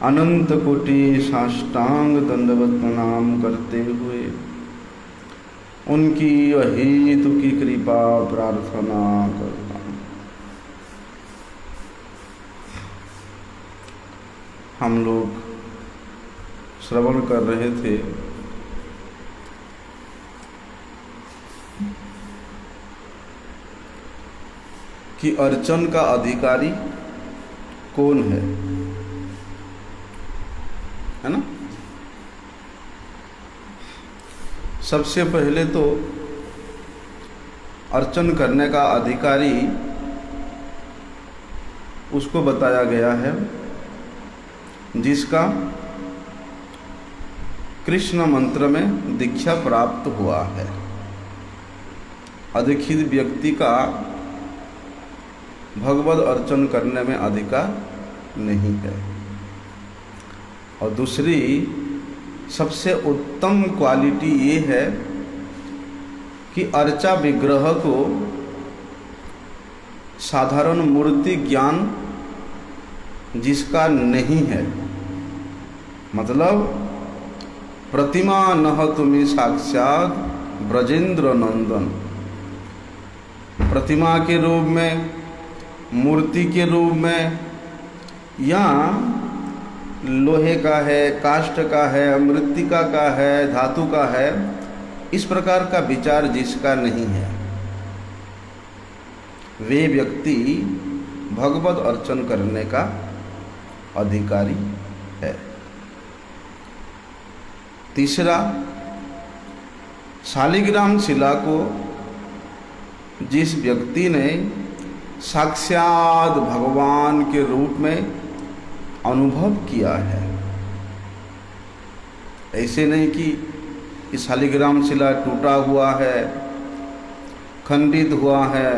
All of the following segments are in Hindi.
अनंत कोटि साष्टांग दंडवत प्रणाम करते हुए उनकी अहेतु की कृपा प्रार्थना करता हूँ। हम लोग श्रवण कर रहे थे कि अर्चन का अधिकारी कौन है ना। सबसे पहले तो अर्चन करने का अधिकारी उसको बताया गया है जिसका कृष्ण मंत्र में दीक्षा प्राप्त हुआ है। अधिकृत व्यक्ति का भगवद अर्चन करने में अधिकार नहीं है। और दूसरी सबसे उत्तम क्वालिटी ये है कि अर्चा विग्रह को साधारण मूर्ति ज्ञान जिसका नहीं है, मतलब प्रतिमा नह तुम्हें साक्षात ब्रजेंद्र नंदन, प्रतिमा के रूप में, मूर्ति के रूप में, या लोहे का है, काष्ठ का है, मृत्तिका का है, धातु का है, इस प्रकार का विचार जिसका नहीं है वे व्यक्ति भगवत अर्चन करने का अधिकारी है। तीसरा, शालिग्राम शिला को जिस व्यक्ति ने साक्षात भगवान के रूप में अनुभव किया है, ऐसे नहीं कि शालिग्राम शिला टूटा हुआ है, खंडित हुआ है,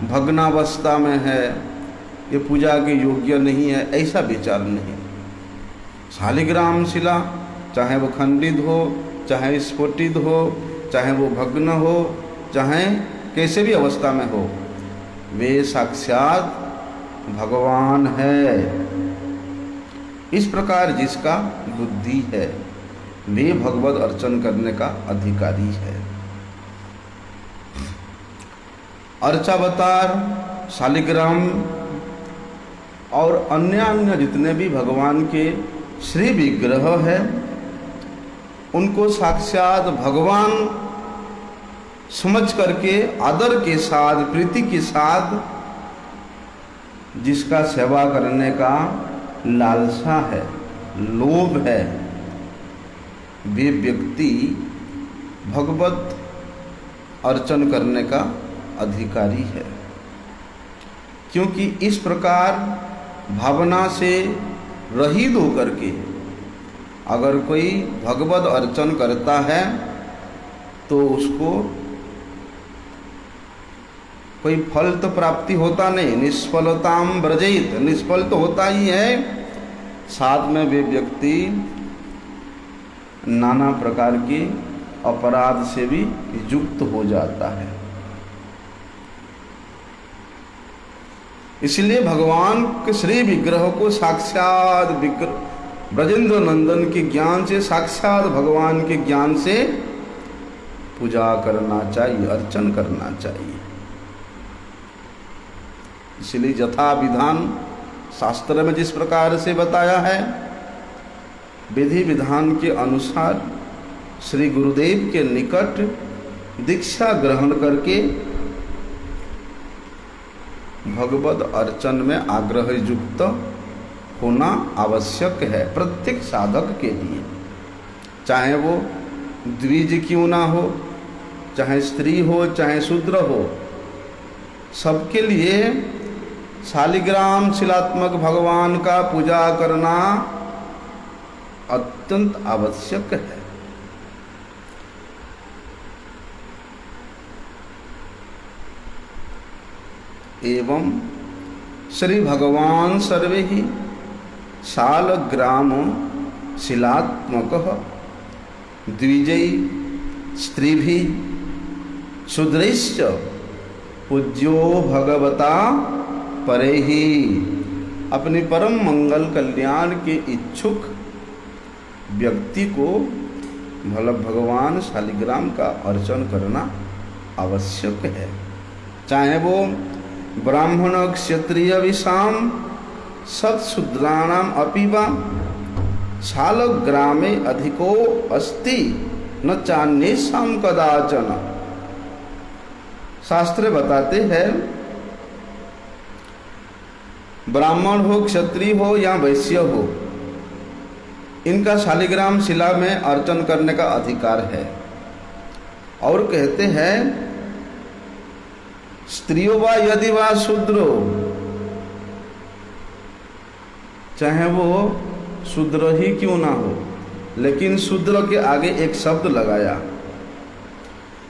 भग्नावस्था में है, ये पूजा के योग्य नहीं है, ऐसा विचार नहीं। शालिग्राम शिला चाहे वो खंडित हो, चाहे स्फोटित हो, चाहे वो भग्न हो, चाहे कैसे भी अवस्था में हो, वे साक्षात भगवान है। इस प्रकार जिसका बुद्धि है वे भगवत अर्चन करने का अधिकारी है। अर्चावतार, शालिग्राम और अन्य जितने भी भगवान के श्री विग्रह है उनको साक्षात भगवान समझ करके आदर के साथ, प्रीति के साथ जिसका सेवा करने का लालसा है, लोभ है, वे व्यक्ति भगवत अर्चन करने का अधिकारी है। क्योंकि इस प्रकार भावना से रहित होकर के अगर कोई भगवत अर्चन करता है तो उसको कोई फल तो प्राप्ति होता नहीं, निष्फलताम ब्रजेत, निष्फल तो होता ही है, साथ में वे व्यक्ति नाना प्रकार के अपराध से भी युक्त हो जाता है। इसलिए भगवान के श्री विग्रह को साक्षात ब्रजेंद्र नंदन के ज्ञान से, साक्षात भगवान के ज्ञान से पूजा करना चाहिए, अर्चन करना चाहिए। इसलिए यथा विधान शास्त्र में जिस प्रकार से बताया है, विधि विधान के अनुसार श्री गुरुदेव के निकट दीक्षा ग्रहण करके भगवत अर्चन में आग्रह युक्त होना आवश्यक है प्रत्येक साधक के लिए। चाहे वो द्विज क्यों ना हो, चाहे स्त्री हो, चाहे शूद्र हो, सबके लिए शालिग्राम शिलात्मक भगवान का पूजा करना अत्यंत आवश्यक है। एवं श्री भगवान सर्वे ही शालग्राम शिलात्मक द्विजै स्त्रीभि शूद्रैश्च पूज्यो भगवता परे ही अपनी परम मंगल कल्याण के इच्छुक व्यक्ति को भगवान शालिग्राम का अर्चन करना आवश्यक है, चाहे वो ब्राह्मण क्षत्रिय विषाम सत्शूद्राणाम अपि वा शालग्रामे अधिको अस्ति न चान्येषां कदाचन। शास्त्र बताते हैं ब्राह्मण हो, क्षत्रिय हो या वैश्य हो, इनका शालिग्राम शिला में अर्चन करने का अधिकार है। और कहते हैं स्त्रियों वा यदि वा शूद्रो, चाहे वो शूद्र ही क्यों ना हो, लेकिन शूद्र के आगे एक शब्द लगाया,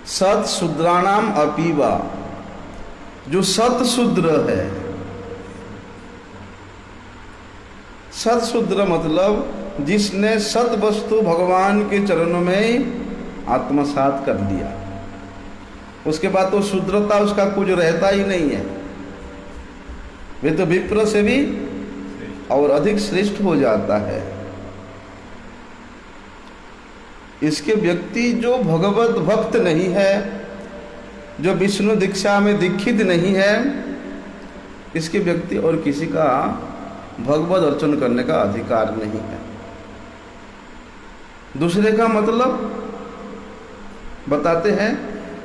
सत शूद्राणाम अपि वा, जो सत शूद्र है। सत शूद्र मतलब जिसने सत वस्तु भगवान के चरणों में आत्मसात कर दिया, उसके बाद तो शूद्रता उसका कुछ रहता ही नहीं है, वे तो विप्र से भी और अधिक श्रेष्ठ हो जाता है। इसके व्यक्ति जो भगवत भक्त नहीं है, जो विष्णु दीक्षा में दीक्षित नहीं है, इसके व्यक्ति और किसी का भगवत अर्चन करने का अधिकार नहीं है। दूसरे का मतलब बताते हैं,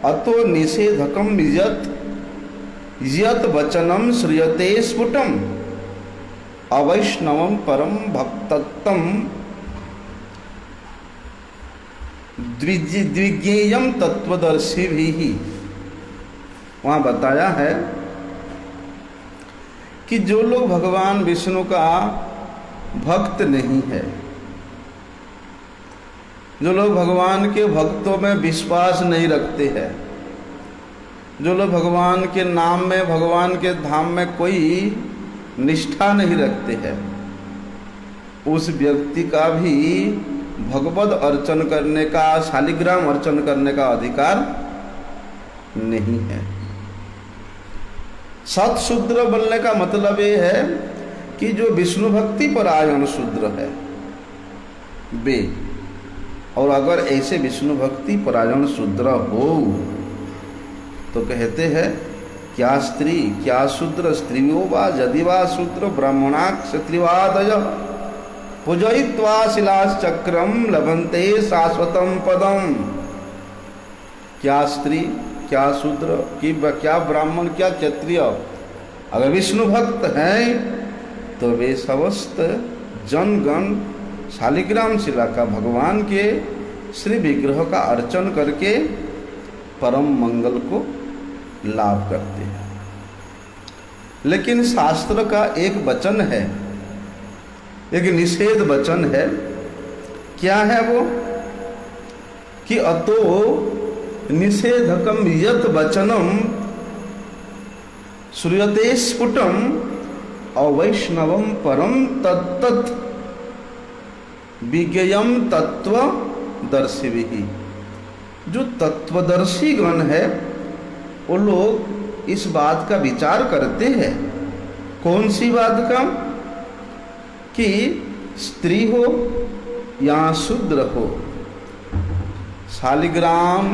अतो निषेधकम यत वचनम श्रूयते स्फुटम अवैष्णवम परम भक्तत्वम द्विज्ञेयम तत्वदर्शी भी। वहाँ बताया है कि जो लोग भगवान विष्णु का भक्त नहीं है, जो लोग भगवान के भक्तों में विश्वास नहीं रखते हैं, जो लोग भगवान के नाम में, भगवान के धाम में कोई निष्ठा नहीं रखते हैं, उस व्यक्ति का भी भगवत अर्चन करने का, शालिग्राम अर्चन करने का अधिकार नहीं है। सत्शूद्र बनने का मतलब ये है कि जो विष्णु भक्ति परायण शूद्र है वे, और अगर ऐसे विष्णु भक्ति परायण शूद्र हो तो कहते हैं क्या स्त्री क्या शूद्र, स्त्रियो वा यदि वा शूद्र ब्राह्मणा क्षत्रिवादय पूजयित्वा शिलाश्चक्रम लभन्ते शाश्वतम पदम। क्या स्त्री क्या शूद्र कि क्या ब्राह्मण क्या क्षत्रिय अगर विष्णु भक्त हैं तो वे समस्त जनगण शालिग्राम शिला का, भगवान के श्री विग्रह का अर्चन करके परम मंगल को लाभ करते हैं। लेकिन शास्त्र का एक वचन है, एक निषेध वचन है। क्या है वो? कि अतो निषेधकम यत वचनम श्रूयते स्फुटम अवैष्णवम परम तत्तत् विज्ञेयम तत्वदर्शिभिः। जो तत्वदर्शी गण है वो लोग इस बात का विचार करते हैं। कौन सी बात का? कि स्त्री हो या शूद्र हो, शालिग्राम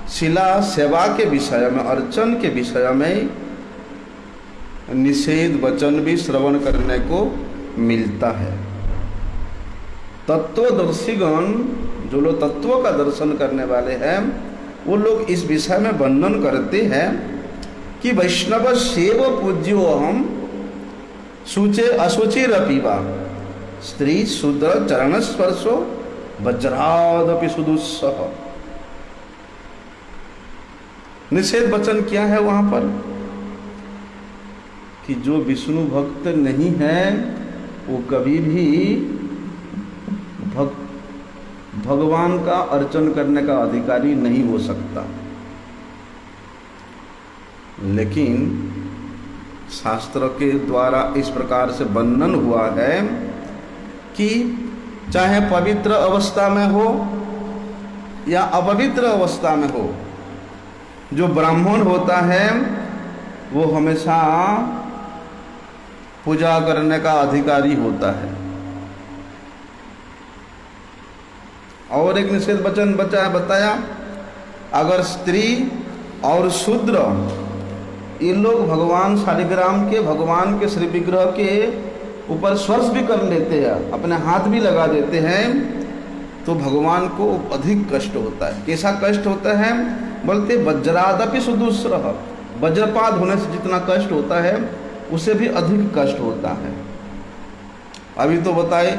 शिला सेवा के विषय में, अर्चन के विषय में निषेध वचन भी श्रवण करने को मिलता है। तत्वदर्शीगण, जो लोग तत्वों का दर्शन करने वाले हैं, वो लोग इस विषय में वर्णन करते हैं कि वैष्णव सेव पूज्यो अहम शुचे अशुचिरपि वा स्त्री शूद्र चरण स्पर्शो वज्रादपि सुदुस्सह। निषेध वचन क्या है वहां पर? कि जो विष्णु भक्त नहीं है वो कभी भी भगवान का अर्चन करने का अधिकारी नहीं हो सकता। लेकिन शास्त्र के द्वारा इस प्रकार से वर्णन हुआ है कि चाहे पवित्र अवस्था में हो या अपवित्र अवस्था में हो, जो ब्राह्मण होता है वो हमेशा पूजा करने का अधिकारी होता है। और एक निषेध वचन बताया, अगर स्त्री और शूद्र ये लोग भगवान शालिग्राम के, भगवान के श्री विग्रह के ऊपर स्पर्श भी कर लेते हैं, अपने हाथ भी लगा देते हैं, तो भगवान को अधिक कष्ट होता है। कैसा कष्ट होता है? बोलते वज्रादपि सुदुस्सह, वज्रपात होने से जितना कष्ट होता है उससे भी अधिक कष्ट होता है। अभी तो बताए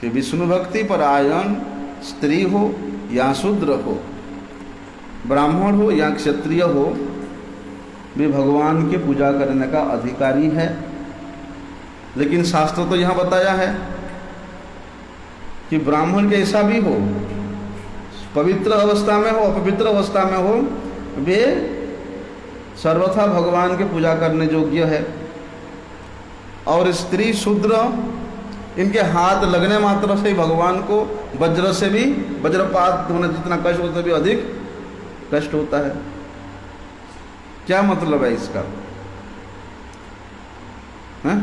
कि विष्णु भक्ति परायण स्त्री हो या शूद्र हो, ब्राह्मण हो या क्षत्रिय हो, वे भगवान की पूजा करने का अधिकारी है। लेकिन शास्त्र तो यहाँ बताया है कि ब्राह्मण कैसा भी हो, पवित्र अवस्था में हो अपवित्र अवस्था में हो, वे सर्वथा भगवान की पूजा करने योग्य है। और स्त्री शूद्र इनके हाथ लगने मात्र से ही भगवान को वज्र से भी, वज्रपात होने जितना कष्ट होता है भी अधिक कष्ट होता है। क्या मतलब है इसका? है?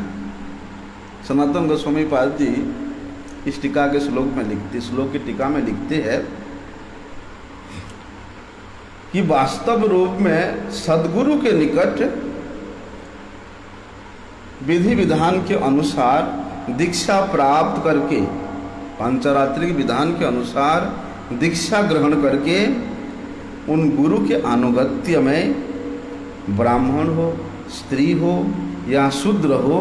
सनातन गोस्वामी पाद जी इस टीका के श्लोक की टीका में लिखते हैं कि वास्तव रूप में सद्गुरु के निकट विधि विधान के अनुसार दीक्षा प्राप्त करके, पांचरात्रिक विधान के अनुसार दीक्षा ग्रहण करके उन गुरु के अनुगत्य में ब्राह्मण हो, स्त्री हो या शूद्र हो,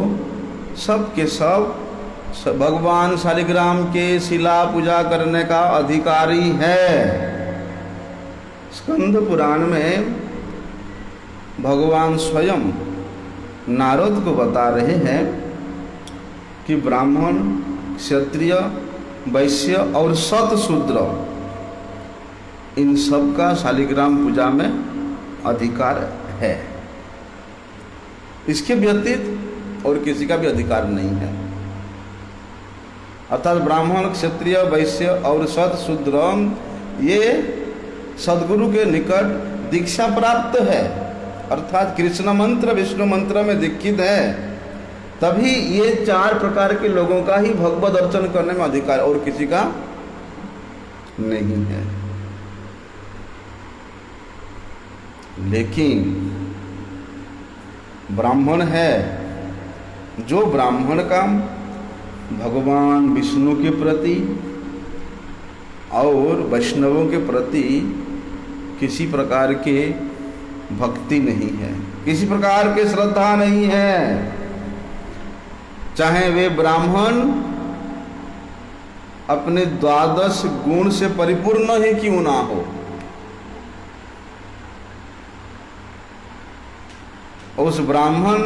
सब के सब भगवान शालिग्राम के शिला पूजा करने का अधिकारी है। स्कंद पुराण में भगवान स्वयं नारद को बता रहे हैं कि ब्राह्मण, क्षत्रिय, वैश्य और शतशूद्र इन सब का शालिग्राम पूजा में अधिकार है। इसके व्यतीत और किसी का भी अधिकार नहीं है। अर्थात ब्राह्मण, क्षत्रिय, वैश्य और शतशूद्र ये सद्गुरु के निकट दीक्षा प्राप्त है, अर्थात कृष्ण मंत्र विष्णु मंत्र में दीक्षित है, तभी ये चार प्रकार के लोगों का ही भगवत अर्चन करने में अधिकार, और किसी का नहीं है। लेकिन ब्राह्मण है, जो ब्राह्मण का भगवान विष्णु के प्रति और वैष्णवों के प्रति किसी प्रकार के भक्ति नहीं है, किसी प्रकार की श्रद्धा नहीं है, चाहे वे ब्राह्मण अपने 12 गुण से परिपूर्ण ही क्यों ना हो, उस ब्राह्मण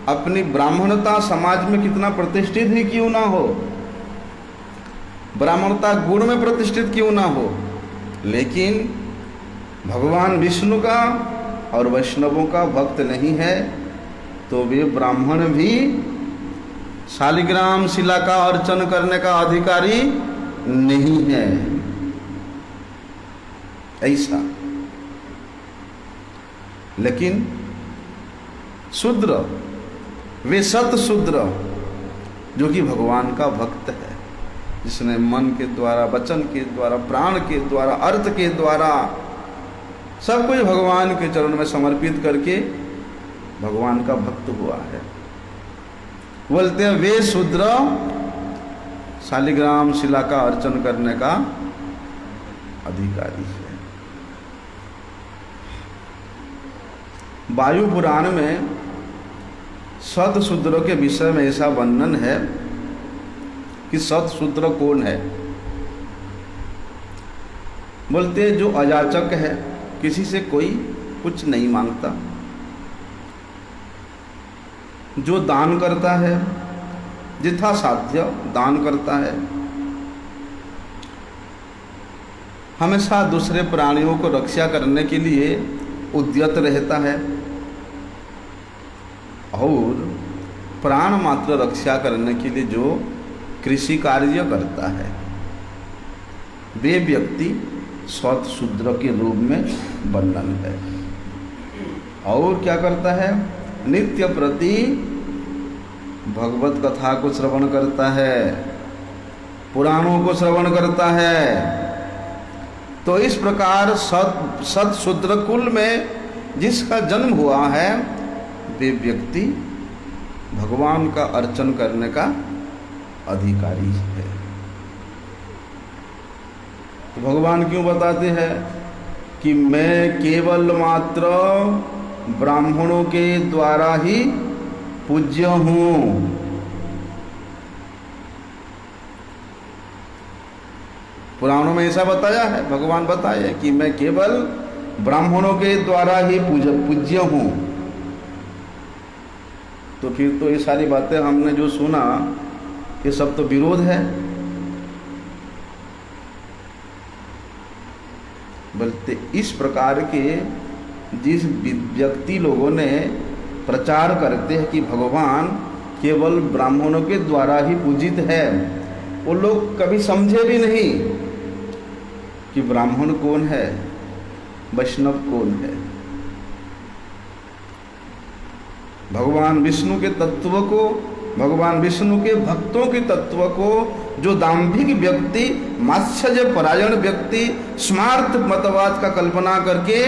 अपनी ब्राह्मणता समाज में कितना प्रतिष्ठित ही क्यों ना हो, ब्राह्मणता गुण में प्रतिष्ठित क्यों ना हो, लेकिन भगवान विष्णु का और वैष्णवों का भक्त नहीं है, तो वे ब्राह्मण भी शालिग्राम शिला का अर्चन करने का अधिकारी नहीं है। ऐसा। लेकिन शूद्र, वे शतशूद्र जो कि भगवान का भक्त है, जिसने मन के द्वारा, वचन के द्वारा, प्राण के द्वारा, अर्थ के द्वारा सब कुछ भगवान के चरण में समर्पित करके भगवान का भक्त हुआ है, बोलते हैं वे शूद्र शालिग्राम शिला का अर्चन करने का अधिकारी है। वायु पुराण में शतशूद्र के विषय में ऐसा वर्णन है कि शतशूद्र कौन है? बोलते हैं जो अयाचक है, किसी से कोई कुछ नहीं मांगता, जो दान करता है, जिथा साध्य दान करता है, हमेशा दूसरे प्राणियों को रक्षा करने के लिए उद्यत रहता है और प्राण मात्र रक्षा करने के लिए जो कृषि कार्य करता है, वे व्यक्ति शतशूद्र के रूप में वर्णन है। और क्या करता है? नित्य प्रति भगवत कथा को श्रवण करता है, पुराणों को श्रवण करता है, तो इस प्रकार सत शूद्र कुल में जिसका जन्म हुआ है वे व्यक्ति भगवान का अर्चन करने का अधिकारी है। तो भगवान क्यों बताते हैं कि मैं केवल मात्र ब्राह्मणों के द्वारा ही पूज्य हूँ। पुराणों में ऐसा बताया है, भगवान बताया कि मैं केवल ब्राह्मणों के द्वारा ही पूज्य हूँ। तो फिर तो ये सारी बातें हमने जो सुना ये सब तो विरोध है। बोलते इस प्रकार के जिस व्यक्ति लोगों ने प्रचार करते हैं कि भगवान केवल ब्राह्मणों के द्वारा ही पूजित है, वो लोग कभी समझे भी नहीं कि ब्राह्मण कौन है, वैष्णव कौन है। भगवान विष्णु के तत्व को, भगवान विष्णु के भक्तों के तत्व को जो दाम्भिक व्यक्ति, मात्सर्य परायण व्यक्ति स्मार्त मतवाद का कल्पना करके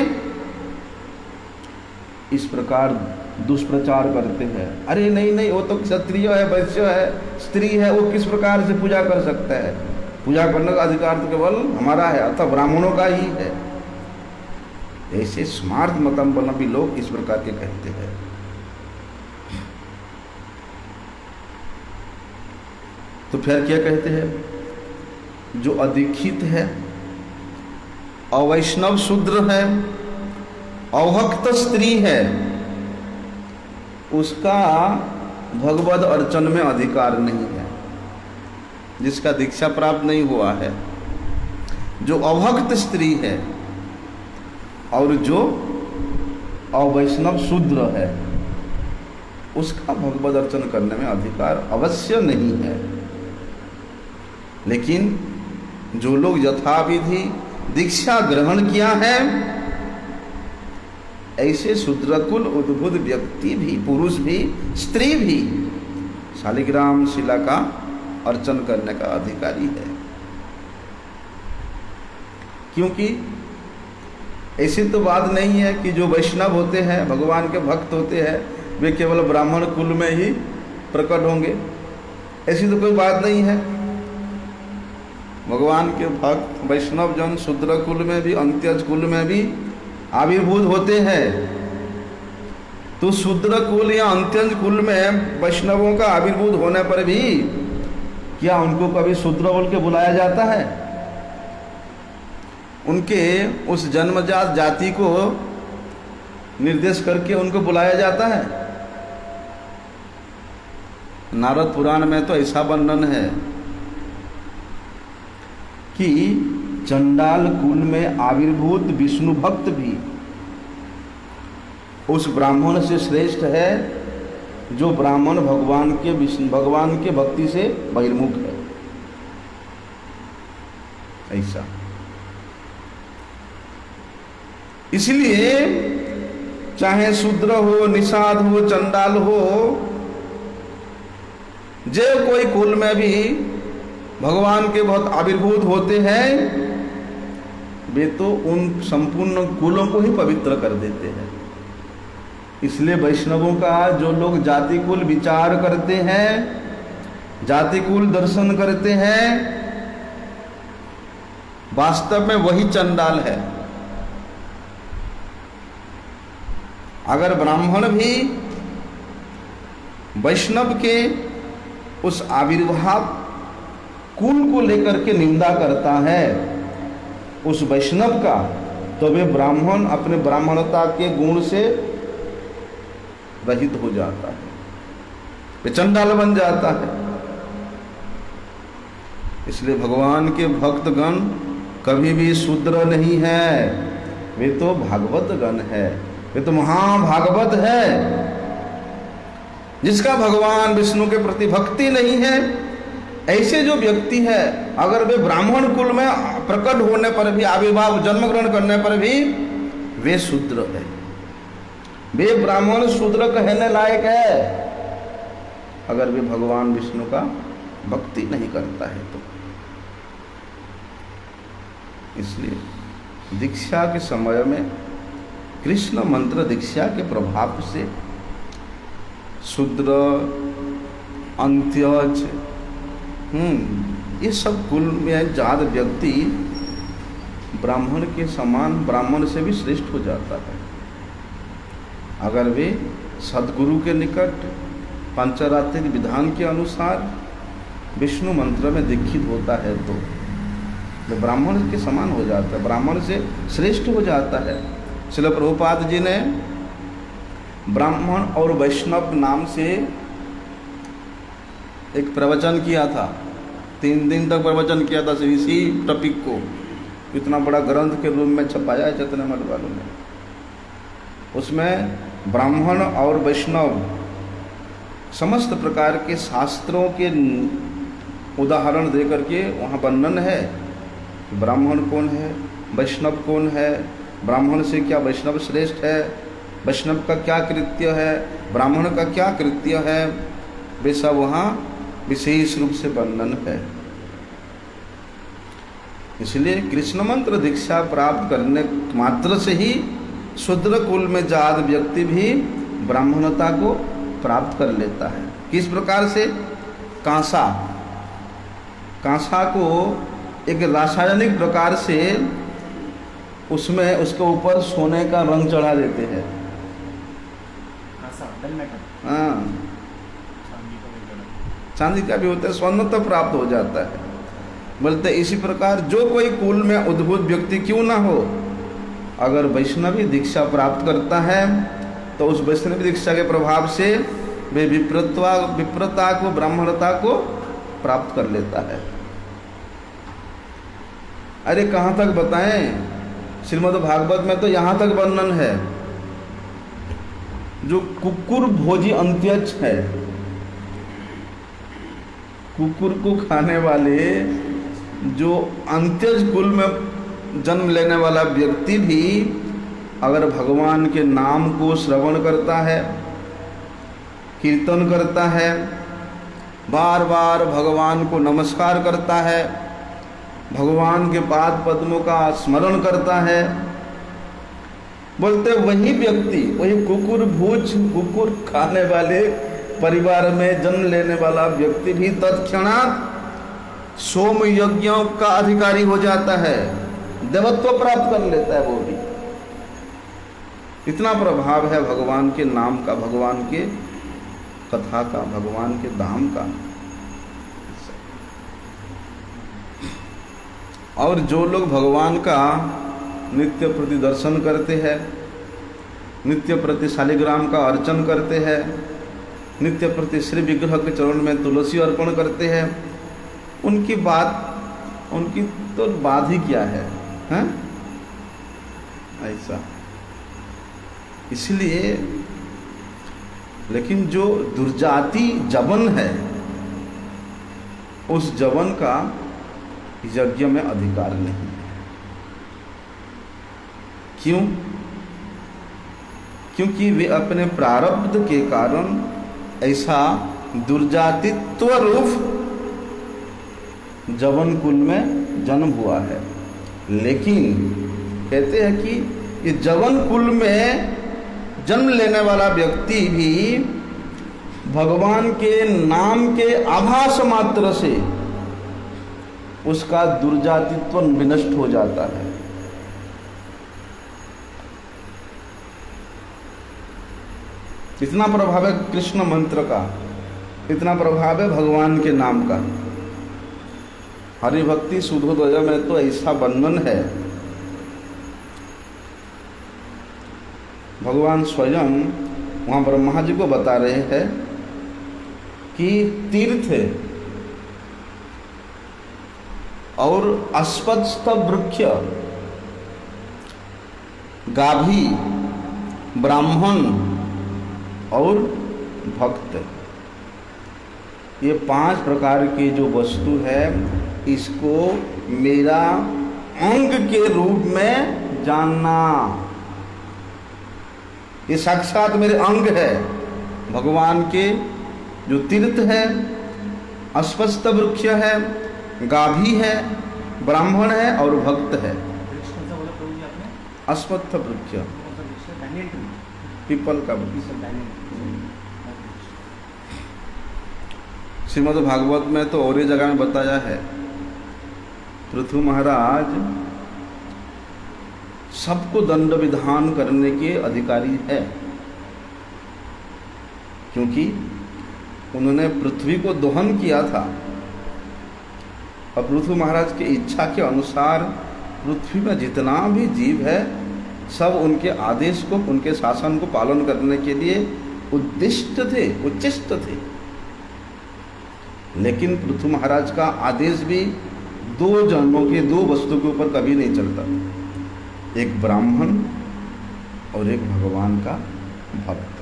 इस प्रकार दुष्प्रचार करते हैं। अरे नहीं नहीं, वो तो क्षत्रिय है, वैश्य है, स्त्री है, वो किस प्रकार से पूजा कर सकता है? पूजा करने का अधिकार तो केवल हमारा है, अतः ब्राह्मणों का ही है। ऐसे स्मार्त मतंबलंबी लोग इस प्रकार के कहते हैं। तो फिर क्या कहते हैं? जो अधिक्षित है, अवैष्णव शूद्र है, अभक्त स्त्री है, उसका भगवद अर्चन में अधिकार नहीं है, जिसका दीक्षा प्राप्त नहीं हुआ है। जो अभक्त स्त्री है और जो अवैष्णव शूद्र है, उसका भगवद अर्चन करने में अधिकार अवश्य नहीं है। लेकिन जो लोग यथाविधि दीक्षा ग्रहण किया है, ऐसे शूद्रकुल उद्भूत व्यक्ति भी, पुरुष भी, स्त्री भी शालिग्राम शिला का अर्चन करने का अधिकारी है। क्योंकि ऐसी तो बात नहीं है कि जो वैष्णव होते हैं, भगवान के भक्त होते हैं, वे केवल ब्राह्मण कुल में ही प्रकट होंगे, ऐसी तो कोई बात नहीं है। भगवान के भक्त वैष्णव जन शूद्र कुल में भी, अंत्यज कुल में भी आविर्भूत होते हैं। तो शूद्र कुल या अंत्यज कुल में वैष्णवों का आविर्भूत होने पर भी क्या उनको कभी शूद्र बोल के बुलाया जाता है? उनके उस जन्मजात जाति को निर्देश करके उनको बुलाया जाता है? नारद पुराण में तो ऐसा वर्णन है कि चंडाल कुल में आविर्भूत विष्णु भक्त भी उस ब्राह्मण से श्रेष्ठ है जो ब्राह्मण भगवान के भक्ति से बहिर्मुख है। ऐसा इसलिए चाहे शूद्र हो, निषाद हो, चंडाल हो, जो कोई कुल में भी भगवान के बहुत आविर्भूत होते हैं, वे तो उन संपूर्ण कुलों को ही पवित्र कर देते हैं। इसलिए वैष्णवों का जो लोग जाति कुल विचार करते हैं, जाति कुल दर्शन करते हैं, वास्तव में वही चंडाल है। अगर ब्राह्मण भी वैष्णव के उस आविर्भाव कुल को लेकर के निंदा करता है उस वैष्णव का, तो वे ब्राह्मण अपने ब्राह्मणता के गुण से रहित हो जाता है, वे चंडाल बन जाता है। इसलिए भगवान के भक्तगण कभी भी शूद्र नहीं है, वे तो भागवत गण है, वे तो महाभागवत है। जिसका भगवान विष्णु के प्रति भक्ति नहीं है, ऐसे जो व्यक्ति है, अगर वे ब्राह्मण कुल में प्रकट होने पर भी, आविर्भाव जन्म ग्रहण करने पर भी वे शूद्र है। वे ब्राह्मण शूद्र कहने लायक है अगर वे भगवान विष्णु का भक्ति नहीं करता है तो। इसलिए दीक्षा के समय में कृष्ण मंत्र दीक्षा के प्रभाव से शूद्र, अंत्यज, ये सब कुल में जात व्यक्ति ब्राह्मण के समान, ब्राह्मण से भी श्रेष्ठ हो जाता है अगर वे सद्गुरु के निकट पंचरात्रिक विधान के अनुसार विष्णु मंत्र में दीक्षित होता है तो वो ब्राह्मण के समान हो जाता है, ब्राह्मण से श्रेष्ठ हो जाता है। श्रील प्रभुपाद जी ने ब्राह्मण और वैष्णव नाम से एक प्रवचन किया था, 3 दिन तक प्रवचन किया था इसी टॉपिक को, इतना बड़ा ग्रंथ के रूप में छपाया है चैतन्य मठ वालों ने। उसमें ब्राह्मण और वैष्णव समस्त प्रकार के शास्त्रों के उदाहरण दे करके वहाँ वर्णन है, ब्राह्मण कौन है, वैष्णव कौन है, ब्राह्मण से क्या वैष्णव श्रेष्ठ है, वैष्णव का क्या कृत्य है, ब्राह्मण का क्या कृत्य है, वे सब वहाँ विशेष रूप से वर्णन है। इसलिए कृष्ण मंत्र दीक्षा प्राप्त करने मात्र से ही शूद्र कुल में जात व्यक्ति भी ब्राह्मणता को प्राप्त कर लेता है। किस प्रकार से? कांसा को एक रासायनिक प्रकार से उसमें उसके ऊपर सोने का रंग चढ़ा देते हैं। हाँ, चांदी का भी होता है, स्वर्ण तो प्राप्त हो जाता है। बोलते इसी प्रकार जो कोई कुल में उद्भूत व्यक्ति क्यों ना हो, अगर वैष्णवी दीक्षा प्राप्त करता है तो उस वैष्णवी दीक्षा के प्रभाव से वे विप्रता को, ब्राह्मणता को प्राप्त कर लेता है। अरे कहाँ तक बताएं, श्रीमद् भागवत में तो यहाँ तक वर्णन है, जो कुकुर भोजी अंत्यज है, कुकुर को खाने वाले जो अंत्यज कुल में जन्म लेने वाला व्यक्ति भी अगर भगवान के नाम को श्रवण करता है, कीर्तन करता है, बार बार भगवान को नमस्कार करता है, भगवान के पाद पद्मों का स्मरण करता है, बोलते वही व्यक्ति, वही कुकुर भोज, कुकुर खाने वाले परिवार में जन्म लेने वाला व्यक्ति भी तत्क्षणात सोम यज्ञों का अधिकारी हो जाता है, देवत्व प्राप्त कर लेता है वो भी। इतना प्रभाव है भगवान के नाम का, भगवान के कथा का, भगवान के धाम का। और जो लोग भगवान का नित्य प्रति दर्शन करते हैं, नित्य प्रति शालिग्राम का अर्चन करते हैं, नित्य प्रति श्री विग्रह के चरण में तुलसी अर्पण करते हैं, उनकी तो बात ही क्या है, हैं? ऐसा। इसलिए लेकिन जो दुर्जाति जवन है, उस जवन का यज्ञ में अधिकार नहीं है। क्यों? क्योंकि वे अपने प्रारब्ध के कारण ऐसा दुर्जातित्व रूप जवन कुल में जन्म हुआ है। लेकिन कहते हैं कि ये जवन कुल में जन्म लेने वाला व्यक्ति भी भगवान के नाम के आभास मात्र से उसका दुर्जातित्व विनष्ट हो जाता है। इतना प्रभाव है कृष्ण मंत्र का, इतना प्रभाव है भगवान के नाम का। हरि भक्ति सुधोदय में तो ऐसा वर्णन है, भगवान स्वयं वहाँ ब्रह्मा जी को बता रहे हैं कि तीर्थ और अस्पष्ट वृक्ष, गाभी, ब्राह्मण और भक्त, ये 5 प्रकार के जो वस्तु है, इसको मेरा अंग के रूप में जानना। ये साक्षात मेरे अंग है। भगवान के जो तीर्थ है, अस्वस्थ वृक्ष है, गाभी है, ब्राह्मण है और भक्त है। अस्वस्थ वृक्ष, पीपल का वृक्ष। श्रीमद् भागवत में तो और ही जगह में बताया है, पृथु महाराज सबको दंड विधान करने के अधिकारी है, क्योंकि उन्होंने पृथ्वी को दोहन किया था और पृथु महाराज की इच्छा के अनुसार पृथ्वी में जितना भी जीव है सब उनके आदेश को, उनके शासन को पालन करने के लिए उद्दिष्ट थे, उच्चिष्ट थे। लेकिन पृथु महाराज का आदेश भी दो जन्मों के, दो वस्तु के ऊपर कभी नहीं चलता, एक ब्राह्मण और एक भगवान का भक्त।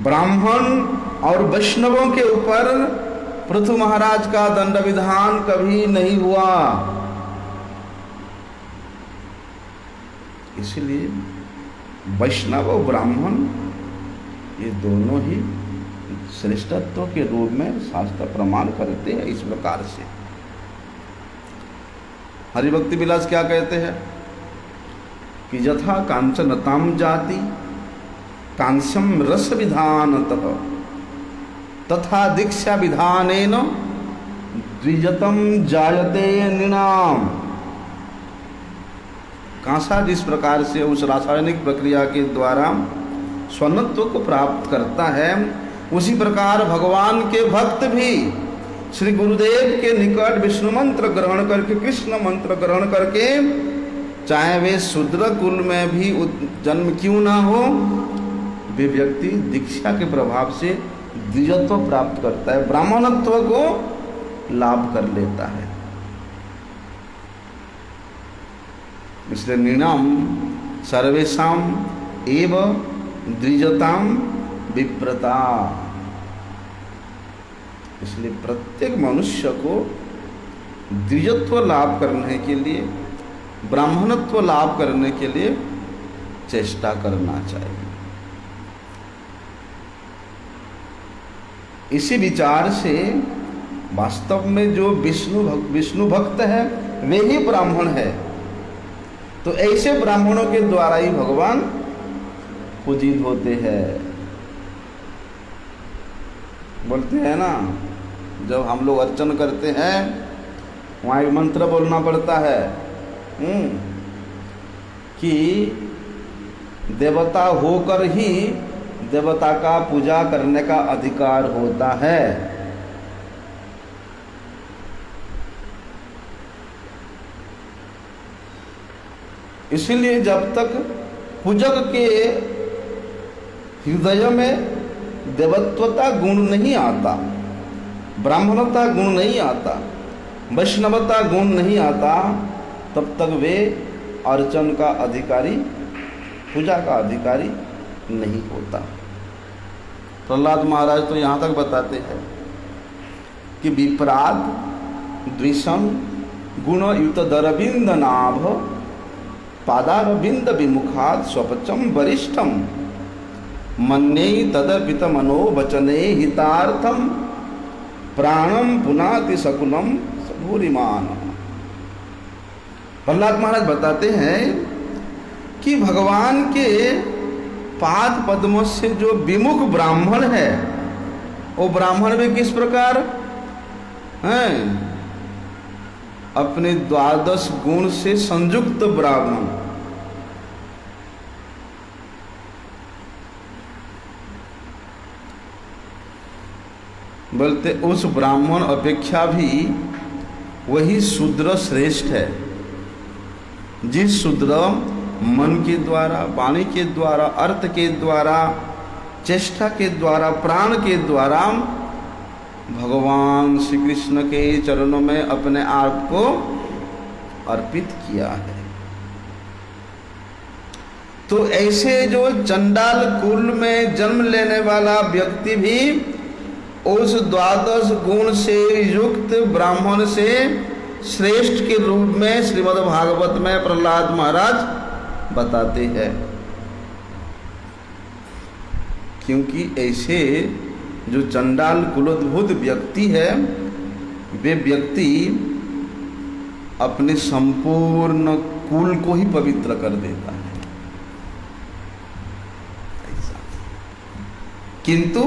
ब्राह्मण और वैष्णवों के ऊपर पृथु महाराज का दंड विधान कभी नहीं हुआ। इसलिए वैष्णव और ब्राह्मण ये दोनों ही श्रेष्ठत्व के रूप में शास्त्र प्रमाण करते हैं। इस प्रकार से हरिभक्ति विलास क्या कहते हैं कि यथा कांचनताम जाति कांस्यम रस विधानतः तथा दीक्षा विधानेन द्विजतम जायते नृणाम। कांसा जिस प्रकार से उस रासायनिक प्रक्रिया के द्वारा स्वनत्व को प्राप्त करता है, उसी प्रकार भगवान के भक्त भी श्री गुरुदेव के निकट विष्णु मंत्र ग्रहण करके, कृष्ण मंत्र ग्रहण करके, चाहे वे शूद्र कुल में भी जन्म क्यों ना हो, वे व्यक्ति दीक्षा के प्रभाव से द्विजत्व प्राप्त करता है, ब्राह्मणत्व को लाभ कर लेता है। इसलिए निर्णाम सर्वेषाम एव द्विजताम विप्रता। इसलिए प्रत्येक मनुष्य को द्विजत्व लाभ करने के लिए, ब्राह्मणत्व लाभ करने के लिए चेष्टा करना चाहिए। इसी विचार से वास्तव में जो विष्णु भक्त है वे ही ब्राह्मण है, तो ऐसे ब्राह्मणों के द्वारा ही भगवान पूजित होते हैं। बोलते हैं ना, जब हम लोग अर्चन करते हैं वहाँ एक मंत्र बोलना पड़ता है कि देवता होकर ही देवता का पूजा करने का अधिकार होता है। इसीलिए जब तक पूजक के हृदय में देवत्वता गुण नहीं आता, ब्राह्मणता गुण नहीं आता, वैष्णवता गुण नहीं आता, तब तक वे अर्चन का अधिकारी, पूजा का अधिकारी नहीं होता। प्रहलाद महाराज तो यहाँ तक बताते हैं कि विपराध द्विषम गुण युत दरविंद नाभ पादारविंद विमुखात स्वपचम वरिष्ठम मन्ये तदपित मनो वचने हितार्थम प्राणम पुनाति सकुलम भूरिमान। प्रहलाद महाराज बताते हैं कि भगवान के पाद पद्मों से जो विमुख ब्राह्मण है, वो ब्राह्मण भी किस प्रकार हैं? अपने 12 गुण से संयुक्त ब्राह्मण। बोलते उस ब्राह्मण अपेक्षा भी वही शूद्र श्रेष्ठ है, जिस शूद्र मन के द्वारा, वाणी के द्वारा, अर्थ के द्वारा, चेष्टा के द्वारा, प्राण के द्वारा भगवान श्री कृष्ण के चरणों में अपने आप को अर्पित किया है। तो ऐसे जो चंडाल कुल में जन्म लेने वाला व्यक्ति भी उस 12 गुण से युक्त ब्राह्मण से श्रेष्ठ के रूप में श्रीमद् भागवत में प्रहलाद महाराज बताते हैं। क्योंकि ऐसे जो चंडाल कुलोद्भूत व्यक्ति है, वे व्यक्ति अपने संपूर्ण कुल को ही पवित्र कर देता है। ऐसा। किंतु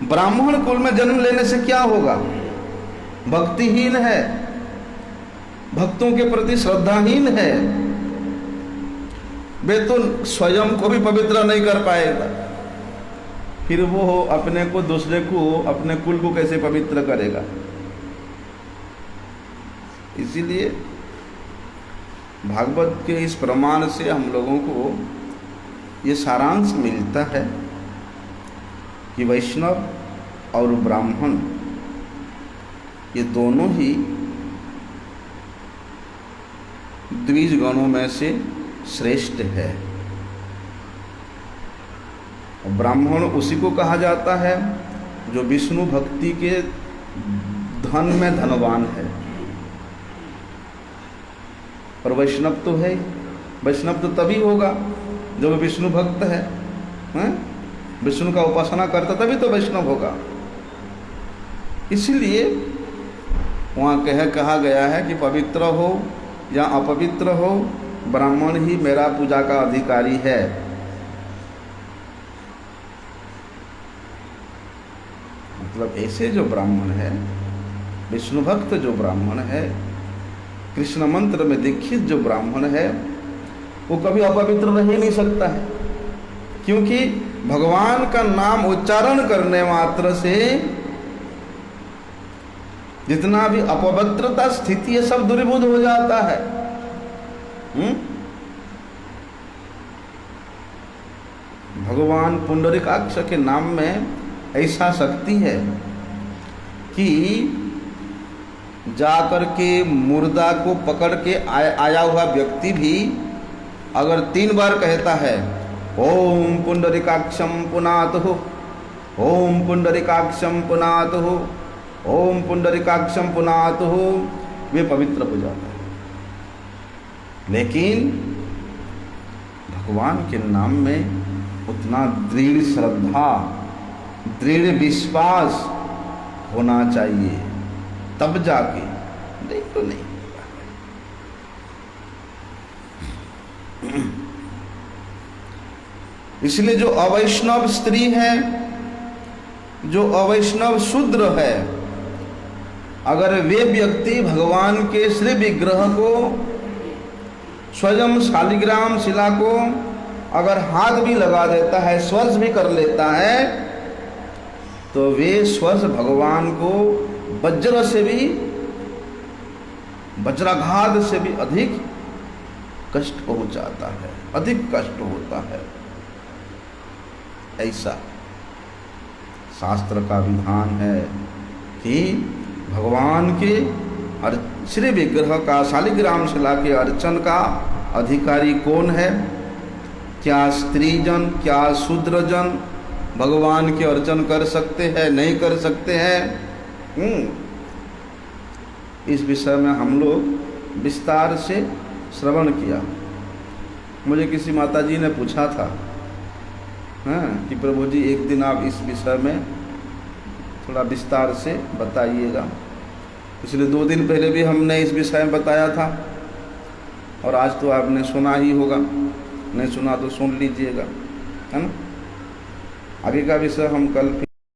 ब्राह्मण कुल में जन्म लेने से क्या होगा? भक्तिहीन है, भक्तों के प्रति श्रद्धाहीन है, वे तो स्वयं को भी पवित्र नहीं कर पाएगा, फिर वो अपने को, दूसरे को, अपने कुल को कैसे पवित्र करेगा? इसीलिए भागवत के इस प्रमाण से हम लोगों को ये सारांश मिलता है कि वैष्णव और ब्राह्मण ये दोनों ही द्विज गणों में से श्रेष्ठ है। और ब्राह्मण उसी को कहा जाता है जो विष्णु भक्ति के धन में धनवान है। और वैष्णव तो है, वैष्णव तो तभी होगा जब विष्णु भक्त है, विष्णु का उपासना करता तभी तो वैष्णव होगा। इसीलिए वहाँ कहा गया है कि पवित्र हो या अपवित्र हो, ब्राह्मण ही मेरा पूजा का अधिकारी है। मतलब ऐसे जो ब्राह्मण है, विष्णु भक्त जो ब्राह्मण है, कृष्ण मंत्र में दीक्षित जो ब्राह्मण है, वो कभी अपवित्र रह ही नहीं सकता है, क्योंकि भगवान का नाम उच्चारण करने मात्र से जितना भी अपवित्रता स्थिति है सब दूरीभूत हो जाता है। भगवान पुंडरीकाक्ष के नाम में ऐसा शक्ति है कि जाकर के मुर्दा को पकड़ के आया हुआ व्यक्ति भी अगर 3 बार कहता है ओम पुंडरीकाक्षम पुनातु, ओम पुंडरीकाक्षम पुनातु, ओम पुंडरीकाक्षम पुनातु, वे पवित्र हो जाता है। लेकिन भगवान के नाम में उतना दृढ़ श्रद्धा, दृढ़ विश्वास होना चाहिए, तब जाके, नहीं तो नहीं। इसलिए जो अवैष्णव स्त्री है, जो अवैष्णव शूद्र है, अगर वे व्यक्ति भगवान के श्री विग्रह को, स्वयं शालिग्राम शिला को अगर हाथ भी लगा देता है, स्पर्श भी कर लेता है, तो वे स्पर्श भगवान को वज्र से भी, वज्राघात से भी अधिक कष्ट पहुंचाता है, अधिक कष्ट होता है। ऐसा शास्त्र का विधान है कि भगवान के श्री विग्रह का, शालिग्राम शिला के अर्चन का अधिकारी कौन है? क्या स्त्रीजन, क्या शूद्रजन भगवान के अर्चन कर सकते हैं, नहीं कर सकते हैं? इस विषय में हम लोग विस्तार से श्रवण किया। मुझे किसी माताजी ने पूछा था कि प्रभु जी एक दिन आप इस विषय में थोड़ा विस्तार से बताइएगा। पिछले 2 दिन पहले भी हमने इस विषय में बताया था, और आज तो आपने सुना ही होगा, नहीं सुना तो सुन लीजिएगा, है ना। आगे का विषय हम कल